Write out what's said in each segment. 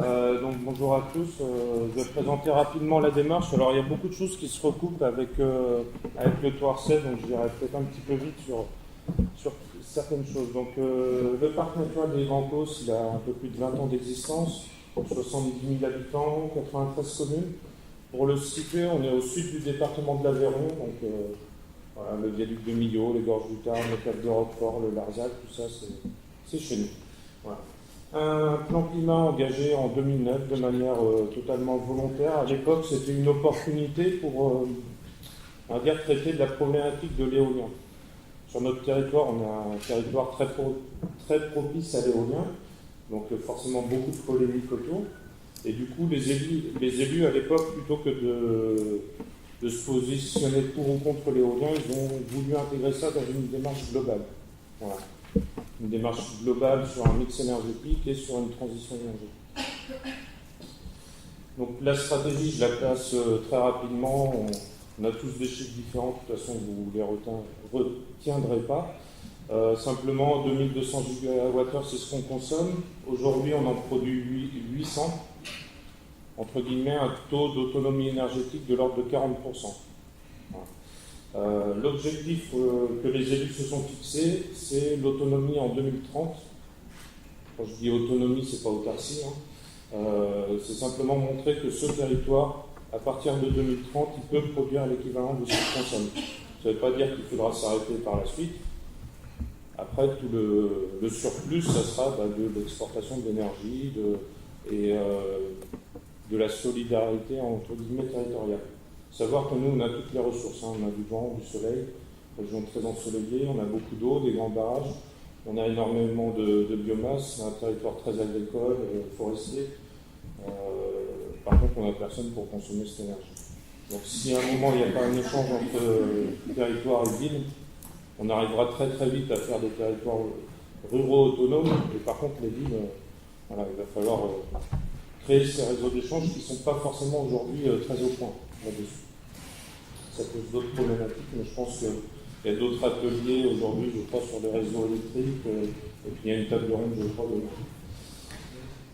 Donc bonjour à tous. Je vais présenter rapidement la démarche. Alors il y a beaucoup de choses qui se recoupent avec le Toircet, donc je dirais peut-être un petit peu vite sur certaines choses. Donc le parc naturel des Grands Causses, il a un peu plus de 20 ans d'existence, 70 000 habitants, 93 communes. Pour le situer, on est au sud du département de l'Aveyron, donc voilà, le viaduc de Millau, les gorges du Tarn, le cap de Roquefort, le Larzac, tout ça c'est chez nous. Voilà. Un plan climat engagé en 2009 de manière totalement volontaire. À l'époque, c'était une opportunité pour on va dire, traiter de la problématique de l'éolien. Sur notre territoire, on a un territoire très propice à l'éolien, donc forcément beaucoup de polémiques autour. Et du coup, les élus à l'époque, plutôt que de se positionner pour ou contre l'éolien, ils ont voulu intégrer ça dans une démarche globale. Voilà. Une démarche globale sur un mix énergétique et sur une transition énergétique. Donc la stratégie, je la place très rapidement. On a tous des chiffres différents, de toute façon vous ne les retiendrez pas. Simplement 2200 gigawattheures, c'est ce qu'on consomme. Aujourd'hui, on en produit 800. Entre guillemets, un taux d'autonomie énergétique de l'ordre de 40%. Voilà. L'objectif que les élus se sont fixés, c'est l'autonomie en 2030. Quand je dis autonomie, c'est pas autarcie. C'est simplement montrer que ce territoire, à partir de 2030, il peut produire l'équivalent de ce qu'il consomme. Ça ne veut pas dire qu'il faudra s'arrêter par la suite. Après, tout le surplus, ça sera de l'exportation de l'énergie et de la solidarité entre guillemets territoriale. Savoir que nous, on a toutes les ressources. On a du vent, du soleil, région très ensoleillée, on a beaucoup d'eau, des grands barrages, on a énormément de biomasse, on a un territoire très agricole, forestier. Par contre, on n'a personne pour consommer cette énergie. Donc si à un moment, il n'y a pas un échange entre territoire et ville, on arrivera très très vite à faire des territoires ruraux autonomes, et par contre, les villes, voilà, il va falloir créer ces réseaux d'échange qui ne sont pas forcément aujourd'hui très au point là-dessus. Ça pose d'autres problématiques, mais je pense qu'il y a d'autres ateliers aujourd'hui, je crois, sur les réseaux électriques, et puis il y a une table ronde, je crois, demain.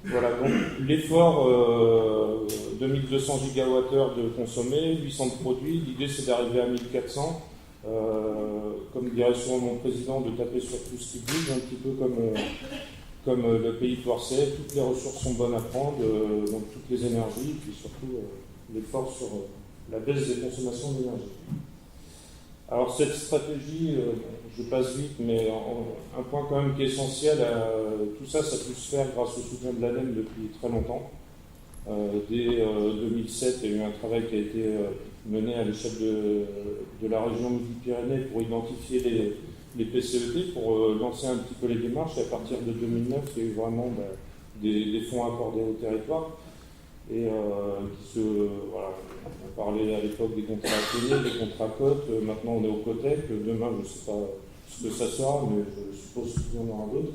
Voilà, donc l'effort 2200 gigawattheures de consommés, 800 de produits, l'idée c'est d'arriver à 1400. Comme dirait souvent mon président, de taper sur tout ce qui bouge, un petit peu comme le pays Toircet, toutes les ressources sont bonnes à prendre, donc toutes les énergies, puis surtout l'effort sur la baisse des consommations d'énergie. Alors cette stratégie, je passe vite, mais un point quand même qui est essentiel, tout ça, ça peut se faire grâce au soutien de l'ADEME depuis très longtemps. Dès 2007, il y a eu un travail qui a été mené à l'échelle de la région Midi-Pyrénées pour identifier les PCET, pour lancer un petit peu les démarches. Et à partir de 2009, il y a eu vraiment des fonds accordés au territoire. Et voilà, on parlait à l'époque des contrats ateliers, des contrats cotes. Maintenant, on est au Cotec. Demain, je ne sais pas ce que ça sera, mais je suppose qu'il y en aura d'autres.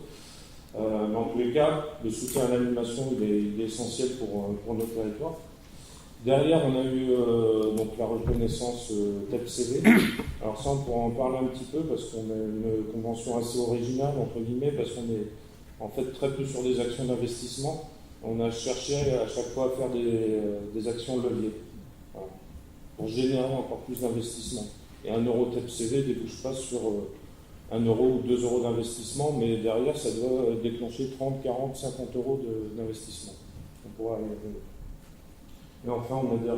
Mais en tous les cas, le soutien à l'animation il est essentiel pour nos territoires. Derrière, on a eu donc la reconnaissance TEPCV. Alors ça, on pourra en parler un petit peu parce qu'on a une convention assez originale, entre guillemets, parce qu'on est en fait très peu sur des actions d'investissement. On a cherché à chaque fois à faire des actions levier, voilà, pour générer encore plus d'investissement. Et un euro TEPCV ne débouche pas sur 1 euro ou 2 euros d'investissement, mais derrière, ça doit déclencher 30, 40, 50 euros d'investissement. On pourra y revenir. Et enfin, on adhère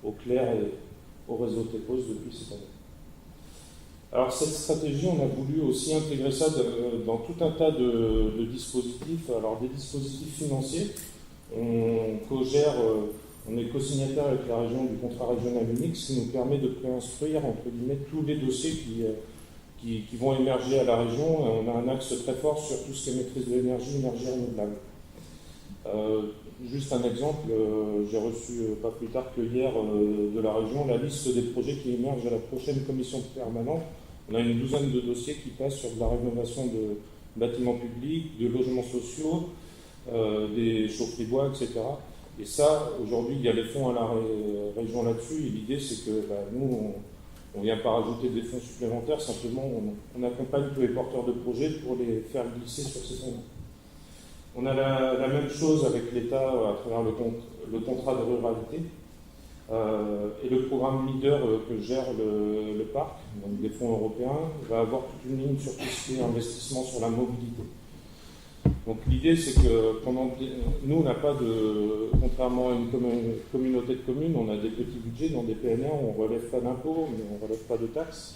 au CLER et au réseau TEPOS depuis cette année. Alors cette stratégie, on a voulu aussi intégrer ça dans tout un tas de dispositifs. Alors des dispositifs financiers, on co-gère, on est co-signataire avec la région du contrat régional unique, ce qui nous permet de préinstruire entre guillemets tous les dossiers qui vont émerger à la région. On a un axe très fort sur tout ce qui est maîtrise de l'énergie, énergie renouvelable. Juste un exemple, j'ai reçu pas plus tard que hier de la région la liste des projets qui émergent à la prochaine commission permanente. On a une douzaine de dossiers qui passent sur de la rénovation de bâtiments publics, de logements sociaux, des chaufferies bois, etc. Et ça, aujourd'hui, il y a les fonds à la région là-dessus, et l'idée c'est que nous, on ne vient pas rajouter des fonds supplémentaires, simplement on accompagne tous les porteurs de projets pour les faire glisser sur ces fonds. On a la même chose avec l'État à travers le contrat de ruralité et le programme LEADER que gère le parc, donc des fonds européens, va avoir toute une ligne sur tout ce qui est investissement sur la mobilité. Donc l'idée c'est que nous on n'a pas contrairement à une communauté de communes, on a des petits budgets dans des PNR, on ne relève pas d'impôts, mais on ne relève pas de taxes.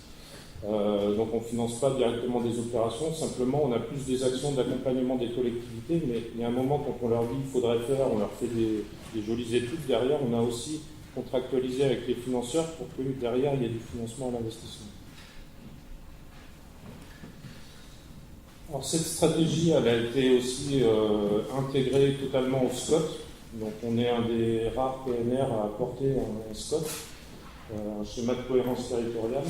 Donc on ne finance pas directement des opérations, simplement on a plus des actions d'accompagnement des collectivités, mais il y a un moment quand on leur dit qu'il faudrait faire, on leur fait des jolies études, derrière on a aussi contractualisé avec les financeurs pour que derrière il y ait du financement à l'investissement. Alors cette stratégie, elle a été aussi intégrée totalement au SCOT. Donc on est un des rares PNR à apporter un SCOT, un schéma de cohérence territoriale.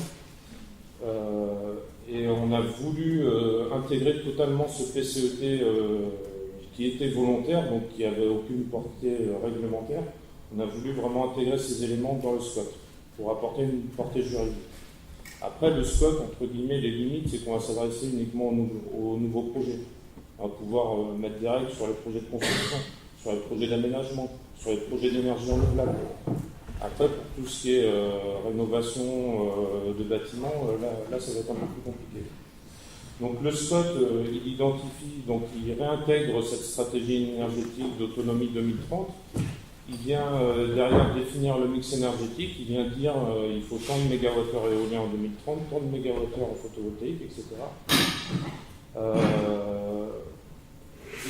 Et on a voulu intégrer totalement ce PCET qui était volontaire, donc qui n'avait aucune portée réglementaire. On a voulu vraiment intégrer ces éléments dans le SCOT pour apporter une portée juridique. Après, le SCOT, entre guillemets, les limites, c'est qu'on va s'adresser uniquement aux nouveaux projets. On va pouvoir mettre des règles sur les projets de construction, sur les projets d'aménagement, sur les projets d'énergie renouvelable. Après, pour tout ce qui est rénovation de bâtiments, là, ça va être un peu plus compliqué. Donc le SCOT, il identifie, donc il réintègre cette stratégie énergétique d'autonomie 2030. Il vient derrière définir le mix énergétique, il vient dire il faut tant de mégawattheures éoliens en 2030, tant de mégawattheures en photovoltaïque, etc.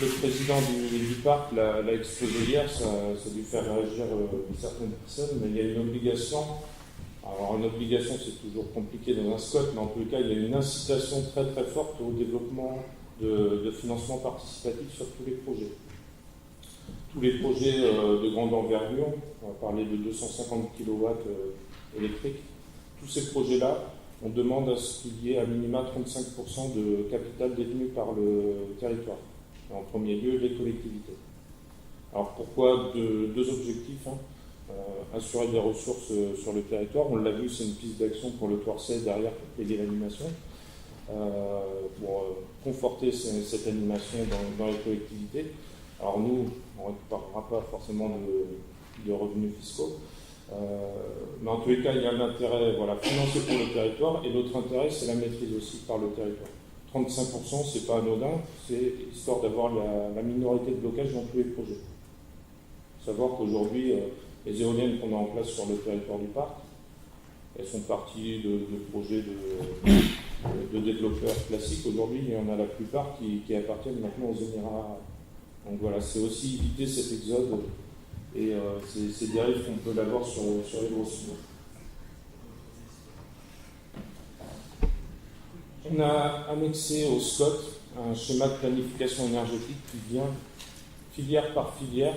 Le président du parc l'a exposé hier, ça a dû faire réagir certaines personnes, mais il y a une obligation. Alors une obligation c'est toujours compliqué dans un SCOT, mais en tout cas il y a une incitation très très forte au développement de financement participatif sur tous les projets. Tous les projets de grande envergure, on va parler de 250 kW électriques, tous ces projets-là, on demande à ce qu'il y ait à minima 35% de capital détenu par le territoire. En premier lieu, les collectivités. Alors pourquoi deux objectifs assurer des ressources sur le territoire. On l'a vu, c'est une piste d'action pour le Toircet derrière pour payer l'animation. Pour conforter cette animation dans les collectivités. Alors nous, on ne récupérera pas forcément de revenus fiscaux. Mais en tous les cas, il y a l'intérêt financier pour le territoire et l'autre intérêt, c'est la maîtrise aussi par le territoire. 35%, c'est pas anodin, c'est histoire d'avoir la minorité de blocage dans tous les projets. Il faut savoir qu'aujourd'hui, les éoliennes qu'on a en place sur le territoire du parc, elles sont parties de projets de développeurs classiques. Aujourd'hui, il y en a la plupart qui appartiennent maintenant aux Émirats. Donc voilà, c'est aussi éviter cet exode et ces dérives qu'on peut avoir sur les grosses. On a annexé au SCOT un schéma de planification énergétique qui vient, filière par filière,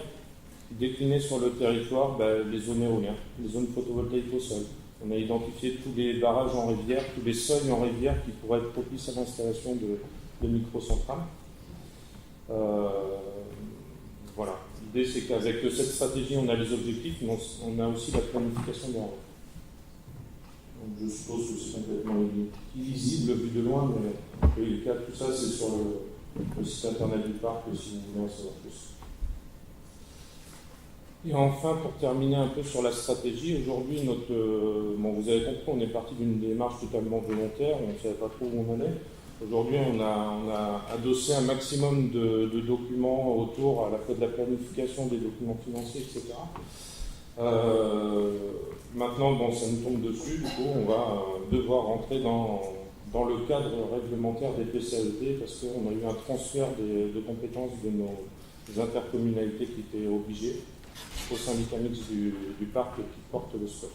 décliner sur le territoire les zones éoliennes, les zones photovoltaïques au sol. On a identifié tous les barrages en rivière, tous les seuils en rivière qui pourraient être propices à l'installation de microcentrales. Voilà. L'idée, c'est qu'avec cette stratégie, on a les objectifs, mais on a aussi la planification derrière. Donc, je suppose que c'est complètement illisible vu de loin, mais en tous les cas, tout ça, c'est sur le site internet du parc, si vous voulez en savoir plus. Et enfin, pour terminer un peu sur la stratégie, aujourd'hui, vous avez compris, on est parti d'une démarche totalement volontaire, on ne savait pas trop où on allait. Aujourd'hui, on a adossé un maximum de documents autour à la fois de la planification, des documents financiers, etc. Maintenant, ça nous tombe dessus, du coup, on va devoir rentrer dans le cadre réglementaire des PCAET parce qu'on a eu un transfert de compétences de nos intercommunalités qui étaient obligées au syndicat mixte du parc qui porte le SCOT.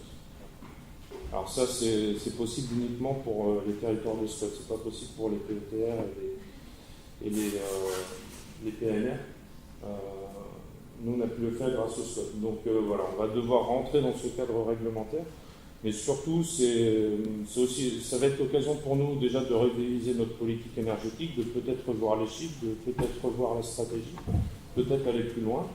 Alors ça, c'est possible uniquement pour les territoires de SCOT, c'est pas possible pour les PETR et les PNR. Nous, on a pu le faire grâce au SCOT. Donc voilà, on va devoir rentrer dans ce cadre réglementaire, mais surtout, ça va être l'occasion pour nous déjà de réviser notre politique énergétique, de peut-être revoir les chiffres, de peut-être revoir la stratégie, peut-être aller plus loin.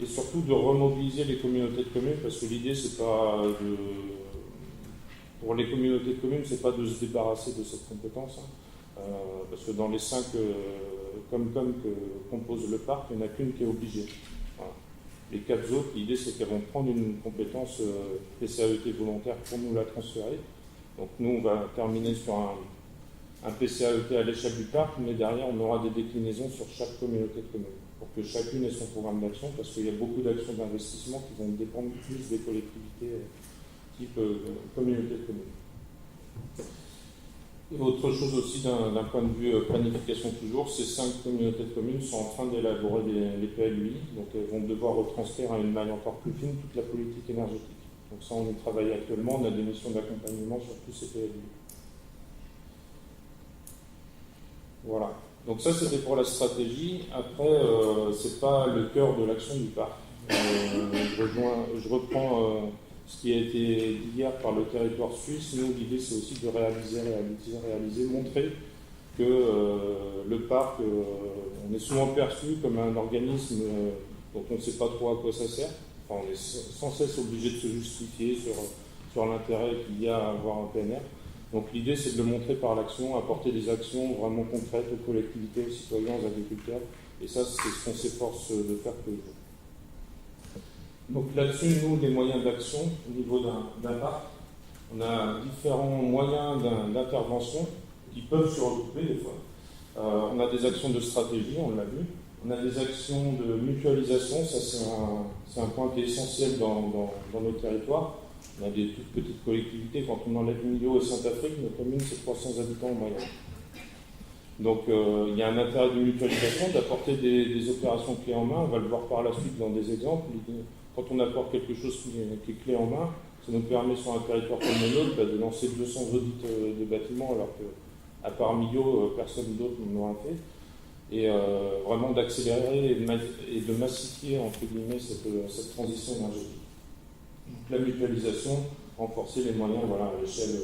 Et surtout de remobiliser les communautés de communes parce que l'idée pour les communautés de communes c'est pas de se débarrasser de cette compétence parce que dans les 5 que compose le parc, il n'y en a qu'une qui est obligée. Voilà. Les 4 autres, l'idée c'est qu'elles vont prendre une compétence PCAET volontaire pour nous la transférer. Donc nous, on va terminer sur un PCAET à l'échelle du parc, mais derrière, on aura des déclinaisons sur chaque communauté de communes, pour que chacune ait son programme d'action, parce qu'il y a beaucoup d'actions d'investissement qui vont dépendre plus des collectivités type communauté de communes. Et autre chose aussi d'un point de vue planification toujours, ces 5 communautés de communes sont en train d'élaborer les PLUI, donc elles vont devoir retranscrire à une maille encore plus fine toute la politique énergétique. Donc ça, on y travaille actuellement, on a des missions d'accompagnement sur tous ces PLUI. Voilà. Donc ça, c'était pour la stratégie. Après, c'est pas le cœur de l'action du parc. Je reprends ce qui a été dit hier par le territoire suisse. Nous, l'idée, c'est aussi de réaliser, montrer que le parc, on est souvent perçu comme un organisme dont on ne sait pas trop à quoi ça sert. Enfin, on est sans cesse obligé de se justifier sur l'intérêt qu'il y a à avoir un PNR. Donc l'idée, c'est de le montrer par l'action, apporter des actions vraiment concrètes aux collectivités, aux citoyens, aux agriculteurs. Et ça, c'est ce qu'on s'efforce de faire tous les jours. Donc là-dessus, nous, les moyens d'action au niveau d'un parc, on a différents moyens d'intervention qui peuvent se regrouper des fois. On a des actions de stratégie, on l'a vu. On a des actions de mutualisation, ça c'est un point qui est essentiel dans nos territoires. On a des toutes petites collectivités, quand on enlève Millau et Saint-Afrique, nos communes, c'est 300 habitants en moyenne. Donc il y a un intérêt de mutualisation, d'apporter des opérations clés en main, on va le voir par la suite dans des exemples. Quand on apporte quelque chose qui est clé en main, ça nous permet sur un territoire comme le nôtre de lancer 200 audits de bâtiments, alors qu'à part Millau, personne d'autre n'en aura fait. Et vraiment d'accélérer et de massifier, entre guillemets, cette transition énergétique. Donc la mutualisation, renforcer les moyens à l'échelle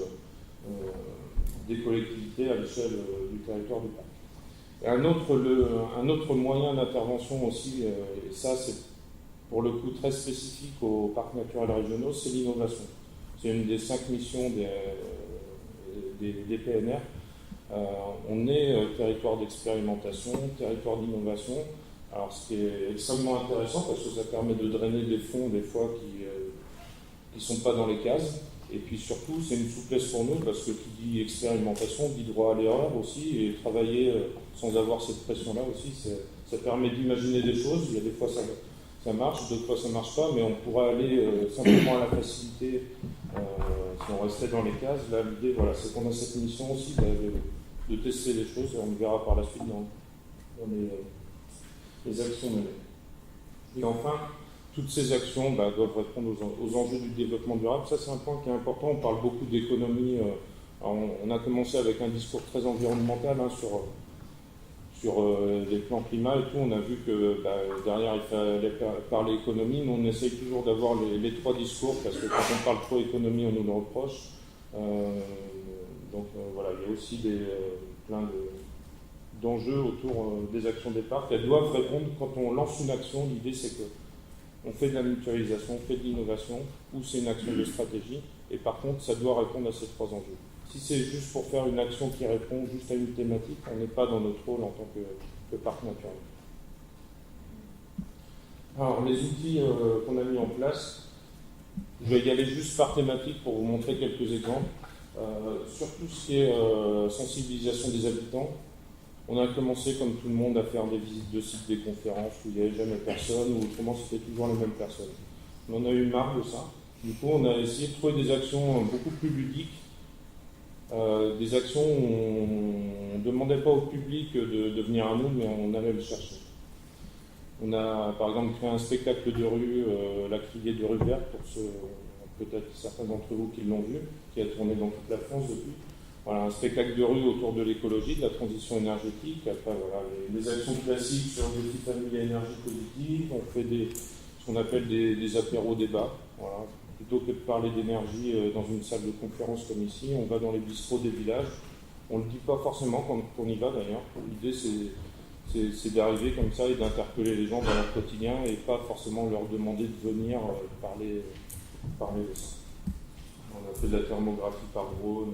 des collectivités, à l'échelle du territoire du parc. Et un autre moyen d'intervention aussi, et ça c'est pour le coup très spécifique aux parcs naturels régionaux, c'est l'innovation. C'est une des 5 missions des PNR. On est territoire d'expérimentation, territoire d'innovation. Alors ce qui est extrêmement intéressant parce que ça permet de drainer des fonds des fois qui ne sont pas dans les cases. Et puis surtout, c'est une souplesse pour nous parce que qui dit expérimentation dit droit à l'erreur aussi, et travailler sans avoir cette pression-là aussi, ça permet d'imaginer des choses. Il y a des fois ça marche, d'autres fois ça ne marche pas, mais on pourra aller simplement à la facilité si on restait dans les cases. Là, l'idée, c'est qu'on a cette mission aussi de tester les choses, et on le verra par la suite dans les actions menées. Et enfin, toutes ces actions doivent répondre aux enjeux du développement durable. Ça, c'est un point qui est important. On parle beaucoup d'économie. On a commencé avec un discours très environnemental sur les plans climat et tout. On a vu que derrière, il fallait parler économie. Nous, on essaye toujours d'avoir les 3 discours, parce que quand on parle trop économie, on nous le reproche. Il y a aussi plein d'enjeux autour des actions des parcs. Elles doivent répondre, quand on lance une action, l'idée c'est que on fait de la mutualisation, on fait de l'innovation, ou c'est une action de stratégie, et par contre, ça doit répondre à ces 3 enjeux. Si c'est juste pour faire une action qui répond juste à une thématique, on n'est pas dans notre rôle en tant que parc naturel. Alors, les outils qu'on a mis en place, je vais y aller juste par thématique pour vous montrer quelques exemples. Sur tout ce qui est sensibilisation des habitants, on a commencé, comme tout le monde, à faire des visites de sites, des conférences où il n'y avait jamais personne, ou autrement c'était toujours les mêmes personnes. On en a eu marre de ça. Du coup, on a essayé de trouver des actions beaucoup plus ludiques, des actions où on ne demandait pas au public de venir à nous, mais on allait le chercher. On a par exemple créé un spectacle de rue, la criée de rue verte, pour peut-être certains d'entre vous qui l'ont vu, qui a tourné dans toute la France depuis. Voilà, un spectacle de rue autour de l'écologie, de la transition énergétique. Après, les actions classiques sur des petites familles à énergie positive. On fait ce qu'on appelle des apéros débats. Voilà. Plutôt que de parler d'énergie dans une salle de conférence comme ici, on va dans les bistrots des villages. On ne le dit pas forcément quand on y va d'ailleurs. L'idée, c'est d'arriver comme ça et d'interpeller les gens dans leur quotidien et pas forcément leur demander de venir parler de ça. On a fait de la thermographie par drone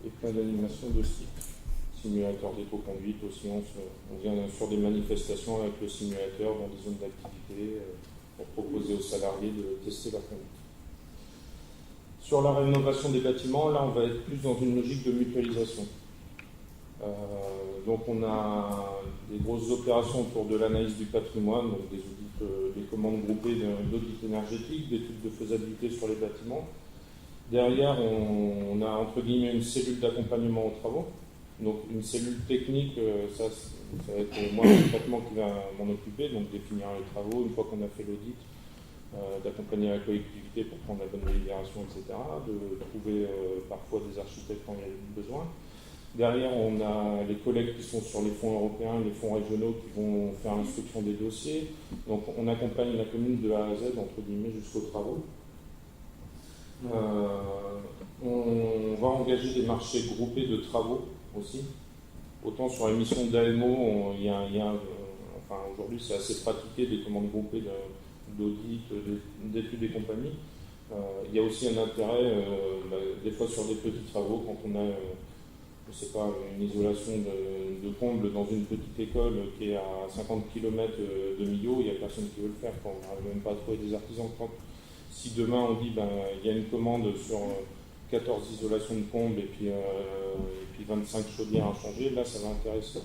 et plein d'animations de ce type. simulateur d'éco-conduite aussi. On vient sur des manifestations avec le simulateur dans des zones d'activité pour proposer aux salariés de tester leur conduite. Sur la rénovation des bâtiments, là, on va être plus dans une logique de mutualisation. Donc on a des grosses opérations autour de l'analyse du patrimoine, donc des audits, des commandes groupées d'audit énergétique, d'études de faisabilité sur les bâtiments. Derrière, on a entre guillemets une cellule d'accompagnement aux travaux. Donc une cellule technique, ça va être moi concrètement qui va m'en occuper, donc définir les travaux, une fois qu'on a fait l'audit, d'accompagner la collectivité pour prendre la bonne délibération, etc., de trouver parfois des architectes quand il y a besoin. Derrière, on a les collègues qui sont sur les fonds européens, les fonds régionaux qui vont faire l'instruction des dossiers. Donc on accompagne la commune de A à Z, entre guillemets, jusqu'aux travaux. On va engager des marchés groupés de travaux aussi. Autant sur les missions d'AMO, enfin, aujourd'hui c'est assez pratiqué, des commandes groupées d'audit, d'études et compagnie. Il y a aussi un intérêt, des fois sur des petits travaux, quand on a je ne sais pas, une isolation de comble dans une petite école qui est à 50 km de Millau, il n'y a personne qui veut le faire, on n'arrive même pas à trouver des artisans. Si demain on dit il y a une commande sur 14 isolations de comble et puis 25 chaudières à changer, là ça va intéresser.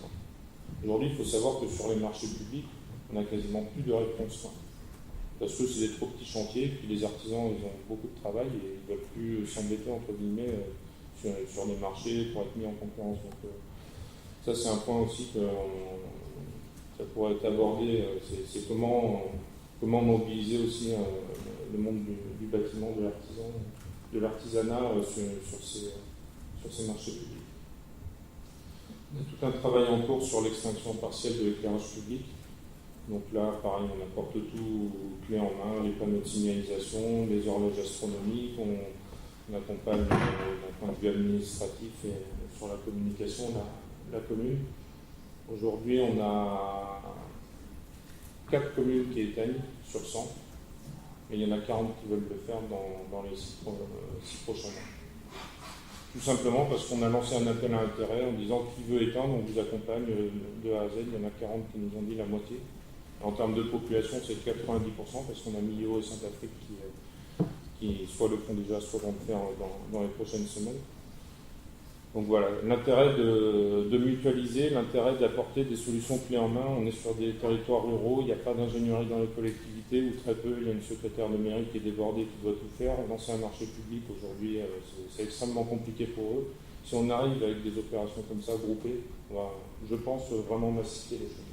Aujourd'hui, il faut savoir que sur les marchés publics, on n'a quasiment plus de réponse. Parce que c'est des trop petits chantiers, puis les artisans ils ont beaucoup de travail et ils ne veulent plus s'embêter entre guillemets sur les marchés pour être mis en concurrence. Donc, ça, c'est un point aussi que ça pourrait être abordé. C'est comment mobiliser aussi le monde du bâtiment, de l'artisanat sur ces marchés publics. On a tout un travail en cours sur l'extinction partielle de l'éclairage public. Donc là, pareil, on apporte tout clé en main, les panneaux de signalisation, les horloges astronomiques, on accompagne d'un point de vue administratif et sur la communication la commune. Aujourd'hui, on a 4 communes qui éteignent sur 100, mais il y en a 40 qui veulent le faire dans les 6 prochains mois. Tout simplement parce qu'on a lancé un appel à intérêt en disant qui veut éteindre, on vous accompagne de A à Z. Il y en a 40 qui nous ont dit la moitié. En termes de population, c'est 90% parce qu'on a Millau et Saint-Afrique qui soit le font déjà, soit vont le faire dans les prochaines semaines. Donc voilà, l'intérêt de mutualiser, l'intérêt d'apporter des solutions clés en main. On est sur des territoires ruraux, il n'y a pas d'ingénierie dans les collectivités, ou très peu, il y a une secrétaire de mairie qui est débordée, qui doit tout faire. Lancer un marché public aujourd'hui, c'est extrêmement compliqué pour eux. Si on arrive avec des opérations comme ça, groupées, on va, je pense, vraiment massifier les choses.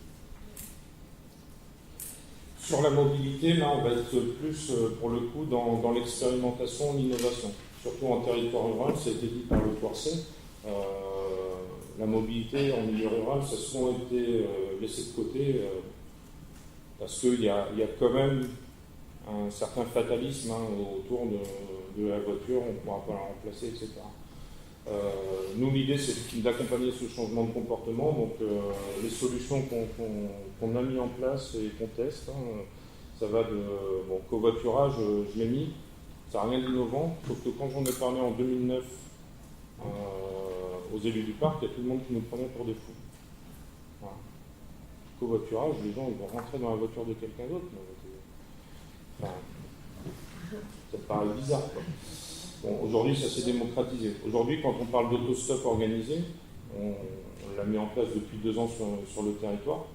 Sur la mobilité, là, on va être plus, pour le coup, dans l'expérimentation, l'innovation. Surtout en territoire rural, ça a été dit par le Toircet. La mobilité en milieu rural, ça a souvent été laissé de côté parce qu'il y a quand même un certain fatalisme autour de la voiture, on ne pourra pas la remplacer, etc. Nous, l'idée, c'est d'accompagner ce changement de comportement. Donc, les solutions qu'on a mis en place et qu'on teste, ça va de covoiturage, je l'ai mis, ça n'a rien d'innovant, sauf que quand j'en ai parlé en 2009 aux élus du parc, il y a tout le monde qui nous prenait pour des fous. Voilà. Covoiturage, les gens ils vont rentrer dans la voiture de quelqu'un d'autre. Enfin, ça paraît bizarre, quoi. Bon, aujourd'hui, ça s'est démocratisé. Aujourd'hui, quand on parle d'autostop organisé, on l'a mis en place depuis 2 ans sur le territoire.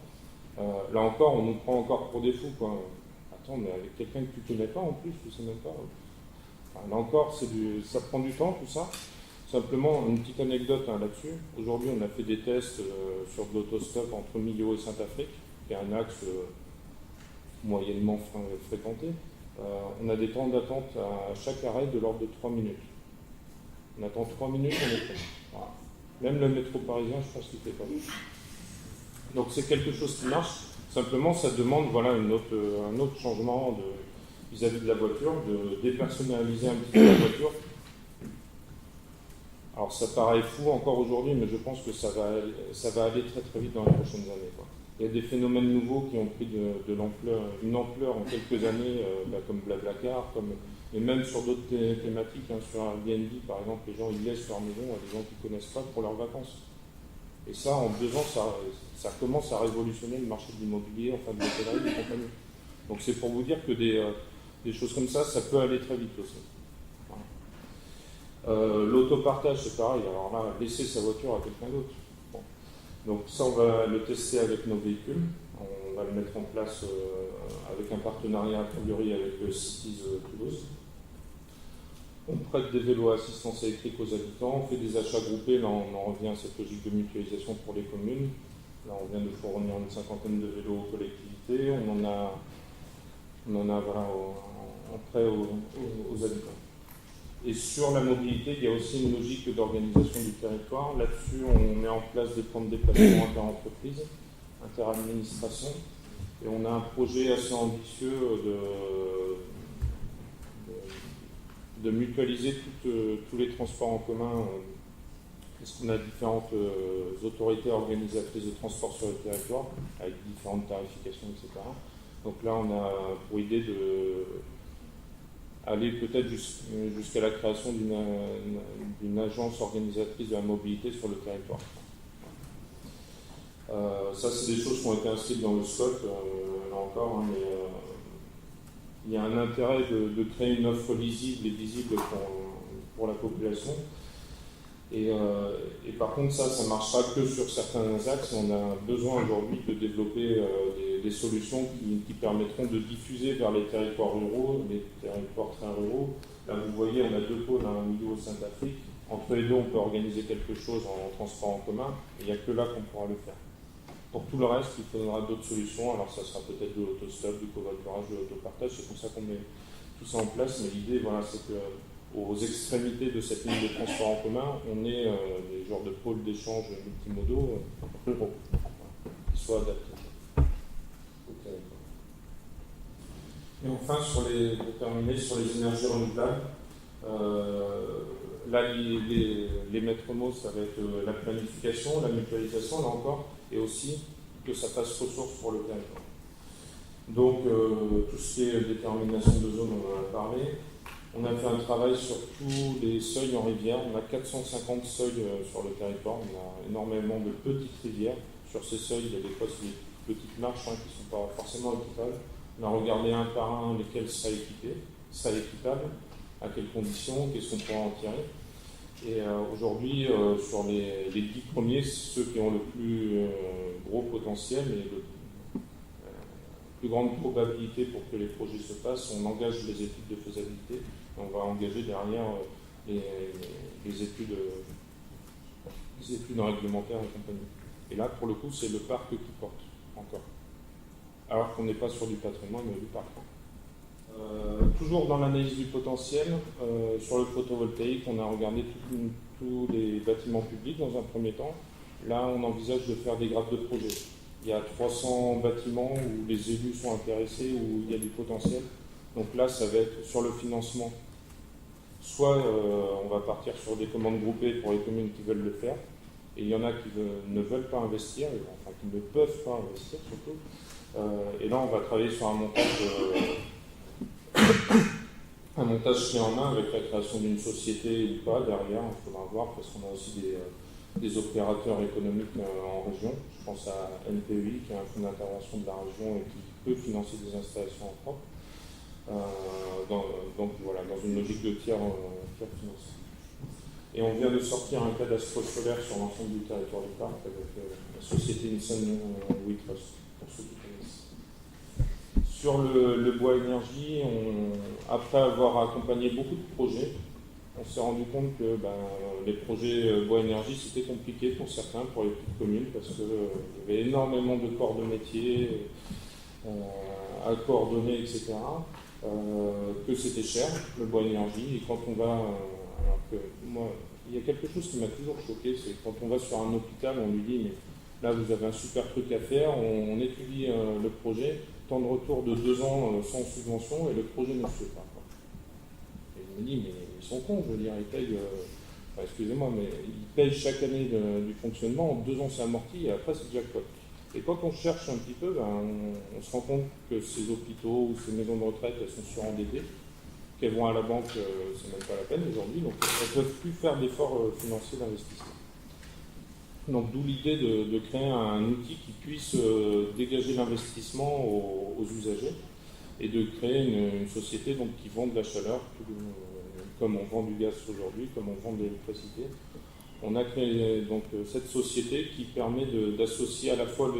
Là encore, on nous prend encore pour des fous, quoi. Attends, mais avec quelqu'un que tu ne connais pas en plus, tu ne sais même pas. Enfin, là encore, ça prend du temps, tout ça. Simplement, une petite anecdote là-dessus. Aujourd'hui, on a fait des tests sur de l'autostop entre Millau et Saint-Afrique, qui est un axe moyennement fréquenté. On a des temps d'attente à chaque arrêt de l'ordre de 3 minutes. On attend 3 minutes, on est prêt. Voilà. Même le métro parisien, je pense qu'il ne fait pas. Donc c'est quelque chose qui marche. Simplement, ça demande un autre changement vis-à-vis de la voiture, de dépersonnaliser un petit peu la voiture. Alors ça paraît fou encore aujourd'hui, mais je pense que ça va aller très très vite dans les prochaines années, quoi. Il y a des phénomènes nouveaux qui ont pris une ampleur en quelques années, comme Blablacar, et même sur d'autres thématiques, sur Airbnb par exemple, les gens ils laissent leur maison à des gens qu'ils ne connaissent pas pour leurs vacances. Et ça, en 2 ans, ça commence à révolutionner le marché de l'immobilier, enfin de l'hôtellerie et compagnie. Donc c'est pour vous dire que des choses comme ça peut aller très vite aussi. Voilà. L'autopartage, c'est pareil. Alors là, laisser sa voiture à quelqu'un d'autre. Bon. Donc ça, on va le tester avec nos véhicules. On va le mettre en place avec un partenariat a priori avec Cities Toulouse. On prête des vélos à assistance électrique aux habitants, on fait des achats groupés, là on en revient à cette logique de mutualisation pour les communes. Là on vient de fournir une 50aine de vélos aux collectivités, on en a voilà, en prêt aux habitants. Et sur la mobilité, il y a aussi une logique d'organisation du territoire. Là-dessus, on met en place des plans de déplacement inter-entreprises, inter-administration, et on a un projet assez ambitieux de mutualiser tous les transports en commun, parce qu'on a différentes autorités organisatrices de transport sur le territoire, avec différentes tarifications, etc. Donc là, on a pour idée d'aller peut-être jusqu'à la création d'une agence organisatrice de la mobilité sur le territoire. Ça, c'est des choses qui ont été inscrites dans le SCOT, là encore, hein, mais il y a un intérêt de créer une offre lisible et visible pour la population. Et par contre, ça ne marchera que sur certains axes. On a besoin aujourd'hui de développer des solutions qui permettront de diffuser vers les territoires ruraux, les territoires très ruraux. Là, vous voyez, on a 2 pôles, un milieu au sein d'Afrique. Entre les deux, on peut organiser quelque chose en transport en commun. Il n'y a que là qu'on pourra le faire. Pour tout le reste, il faudra d'autres solutions. Alors, ça sera peut-être de l'autostop, du covoiturage, de l'autopartage. C'est pour ça qu'on met tout ça en place. Mais l'idée, voilà, c'est qu'aux extrémités de cette ligne de transport en commun, on ait des genres de pôles d'échange multimodaux ruraux qui soient adaptés. Okay. Et enfin, pour terminer, sur les énergies renouvelables, là, les maîtres mots, ça va être la planification, la mutualisation, là encore, et aussi que ça fasse ressources pour le territoire. Donc, tout ce qui est détermination de zone, on en a parlé. On a fait un travail sur tous les seuils en rivière. On a 450 seuils sur le territoire. On a énormément de petites rivières. Sur ces seuils, il y a des fois des petites marches qui ne sont pas forcément équipables. On a regardé un par un lesquels seraient équipables, à quelles conditions, qu'est-ce qu'on pourra en tirer. Et aujourd'hui, sur les 10 premiers, ceux qui ont le plus gros potentiel et la plus grande probabilité pour que les projets se fassent, on engage les études de faisabilité. Et on va engager derrière les études réglementaires et compagnie. Et là, pour le coup, c'est le parc qui porte encore. Alors qu'on n'est pas sur du patrimoine, mais du parc. Toujours dans l'analyse du potentiel, sur le photovoltaïque, on a regardé tous les bâtiments publics dans un premier temps. Là, on envisage de faire des graphes de projet. Il y a 300 bâtiments où les élus sont intéressés, où il y a du potentiel. Donc là, ça va être sur le financement. Soit on va partir sur des commandes groupées pour les communes qui veulent le faire, et il y en a qui ne veulent pas investir, enfin qui ne peuvent pas investir surtout. Et là, on va travailler sur un montage clé en main avec la création d'une société ou pas derrière, il faudra voir, parce qu'on a aussi des opérateurs économiques en région. Je pense à NPEI, qui est un fonds d'intervention de la région et qui peut financer des installations en propre. Donc voilà, dans une logique de tiers financier. Et on vient de sortir un cadastre solaire sur l'ensemble du territoire du parc avec la société Nissan WeTrust, pour ceux qui connaissent. Sur le bois énergie, après avoir accompagné beaucoup de projets, on s'est rendu compte que les projets bois énergie, c'était compliqué pour certains, pour les petites communes, parce qu'il y avait énormément de corps de métier à coordonner, etc. Que c'était cher, le bois énergie, et quand on va... alors que moi, il y a quelque chose qui m'a toujours choqué, c'est quand on va sur un hôpital, on lui dit, mais là vous avez un super truc à faire, on étudie le projet, temps de retour de 2 ans sans subvention, et le projet ne se fait pas. Et je me dis, mais ils sont cons, je veux dire, ils payent, excusez-moi, mais ils payent chaque année du fonctionnement, en 2 ans c'est amorti, et après c'est jackpot. Et quand on cherche un petit peu, on se rend compte que ces hôpitaux ou ces maisons de retraite, elles sont surendettées, qu'elles vont à la banque, c'est même pas la peine aujourd'hui, donc elles ne peuvent plus faire d'efforts financiers d'investissement. Donc d'où l'idée de créer un outil qui puisse dégager l'investissement aux usagers et de créer une société donc, qui vend de la chaleur, comme on vend du gaz aujourd'hui, comme on vend de l'électricité. On a créé donc cette société qui permet d'associer à la fois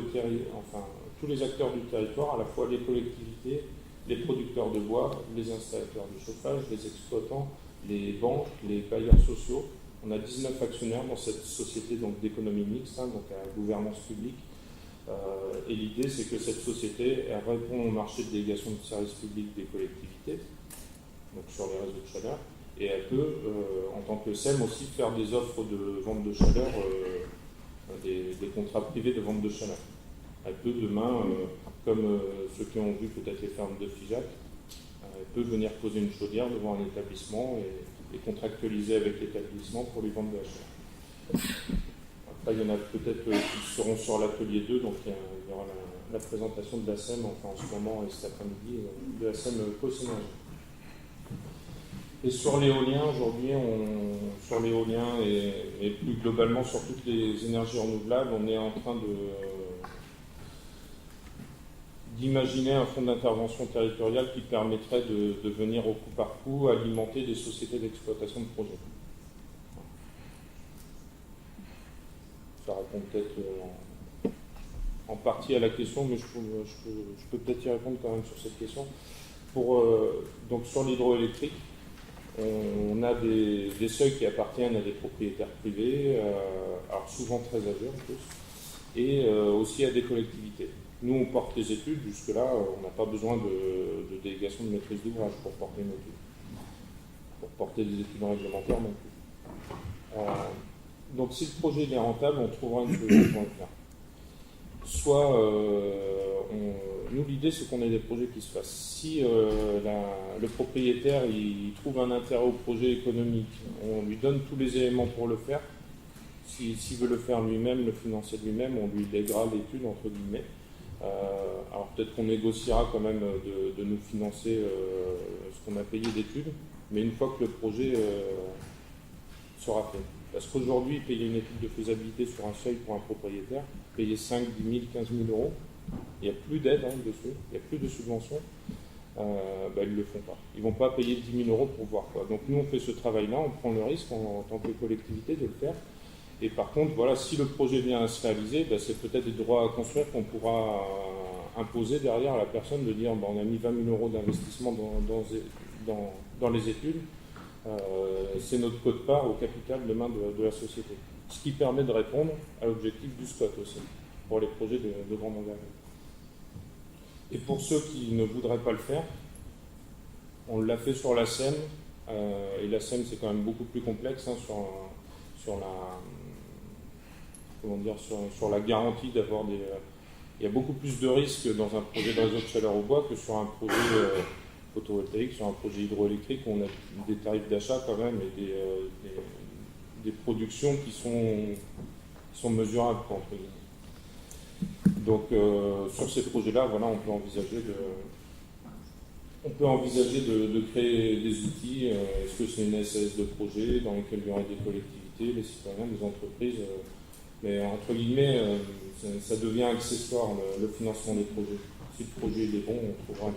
tous les acteurs du territoire, à la fois les collectivités, les producteurs de bois, les installateurs de chauffage, les exploitants, les banques, les bailleurs sociaux. On a 19 actionnaires dans cette société d'économie mixte, donc à gouvernance publique. Et l'idée, c'est que cette société elle répond au marché de délégation de services publics des collectivités, donc sur les réseaux de chaleur, et elle peut, en tant que SEM aussi, faire des offres de vente de chaleur, des contrats privés de vente de chaleur. Elle peut demain, comme ceux qui ont vu peut-être les fermes de Figeac, elle peut venir poser une chaudière devant un établissement et contractualiser avec l'établissement pour lui vendre de la chaleur. Après, il y en a peut-être qui seront sur l'atelier 2, donc il y aura la présentation de la SEM, enfin en ce moment et cet après-midi, de la SEM Cossénergie. Et sur l'éolien, aujourd'hui, sur l'éolien et plus globalement sur toutes les énergies renouvelables, on est en train d'imaginer un fonds d'intervention territoriale qui permettrait de venir au coup par coup alimenter des sociétés d'exploitation de projets. Ça répond peut-être en partie à la question, mais je peux peut-être y répondre quand même sur cette question. Donc sur l'hydroélectrique, on a des seuils qui appartiennent à des propriétaires privés, alors souvent très âgés en plus, et aussi à des collectivités. Nous, on porte les études, jusque-là, on n'a pas besoin de délégation de maîtrise d'ouvrage pour porter une étude. Pour porter des études réglementaires non plus. Donc si le projet est rentable, on trouvera une solution pour le faire. Soit, nous l'idée c'est qu'on ait des projets qui se fassent. Si le propriétaire il trouve un intérêt au projet économique, on lui donne tous les éléments pour le faire. S'il veut le faire lui-même, le financer lui-même, on lui lèguera l'étude entre guillemets. Alors peut-être qu'on négociera quand même de nous financer ce qu'on a payé d'études, mais une fois que le projet sera fait. Parce qu'aujourd'hui, payer une étude de faisabilité sur un seuil pour un propriétaire, payer 5, 10 000, 15 000 euros, il n'y a plus d'aide dessus, il n'y a plus de subventions, ils ne le font pas. Ils ne vont pas payer 10 000 euros pour voir quoi. Donc nous, on fait ce travail-là, on prend le risque en tant que collectivité de le faire. Et par contre, voilà, si le projet vient à se réaliser, c'est peut-être des droits à construire qu'on pourra imposer derrière à la personne de dire on a mis 20 000 euros d'investissement dans les études. C'est notre quote-part au capital demain de la société. Ce qui permet de répondre à l'objectif du SCOT aussi, pour les projets de grande envergure. Et pour ceux qui ne voudraient pas le faire, on l'a fait sur la SEM, et la SEM c'est quand même beaucoup plus complexe sur la garantie d'avoir des... il y a beaucoup plus de risques dans un projet de réseau de chaleur au bois que sur un projet photovoltaïque, sur un projet hydroélectrique où on a des tarifs d'achat quand même et des productions qui sont mesurables entre guillemets. Donc sur ces projets-là, voilà, on peut envisager de créer des outils. Est-ce que c'est une SAS de projet dans lesquels il y aurait des collectivités, les citoyens, des entreprises, mais entre guillemets, ça devient accessoire le financement des projets. Si le projet est bon, on trouvera une